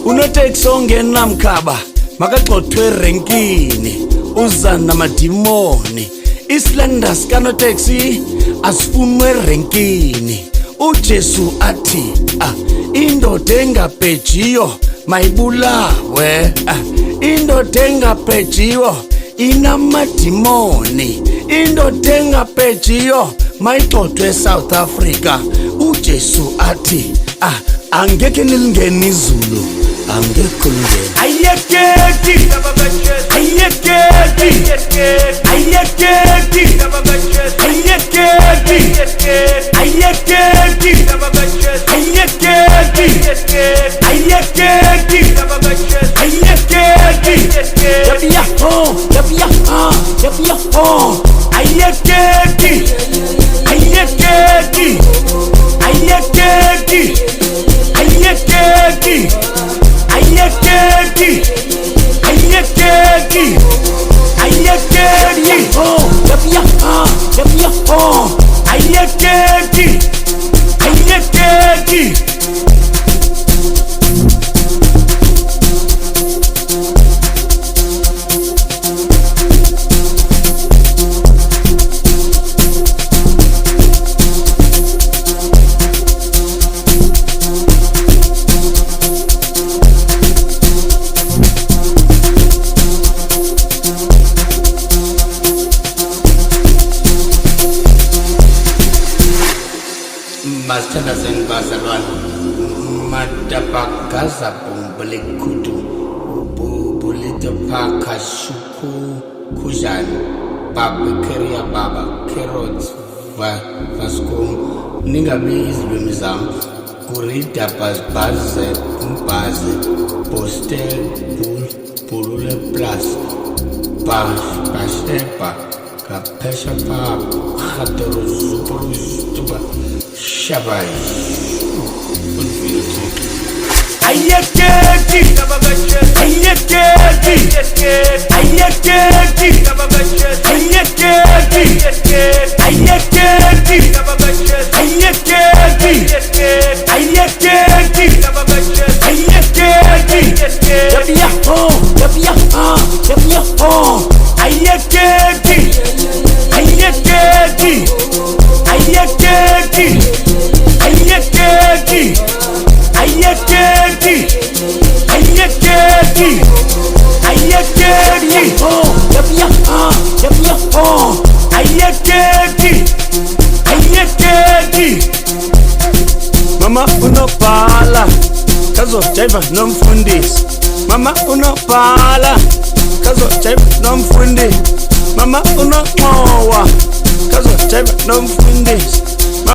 unoteksi ongena mkhaba makagxothwe erenkini uza namadimoni. Islanders kanoteksi asifunwe erenkini. uJesu athi indoda engabhejiyo mayibulawe. Indoda engabhejiyo inamadimoni. Indoda engabhejiyo mayigxothwe eSouth Africa. uJesu athi angeke nilingene izulu, angekho lingene. Ayekeki, ayekeki, ayekeki, ayekeki, ayekeki, ayekeki, ayekeki, yapia oh, yapia yapia oh, ayekeki, ayekeki, ayekeki, ayekeki, ayekeki, ayekeki, ayekeki, oh, yapia oh, ayekeki, ayekeki. Masithandwa bazalwane, madabagaza bombele kutu bulito paka shuku kujani baba keria baba carrots vasco ningabi izilwimi zam kurida baze postel bulule plus pashepa kapesha pa khatoro zupa shabai. Ayekeki, ayekeki, ayekeki, ayekeki, ayekeki, ayekeki, ayekeki, yapia oh, yapia yapia oh, ayekeki, ayekeki, ayekeki, ayekeki, ayekeki, ayekeki, ayekeki, oh, yapia oh, ayekeki, ayekeki. Mama unophala kazojayiva nomfundisi. Mama unophala kazojayiva nomfundisi. Mama unoxowa kazojayiva nomfundisi.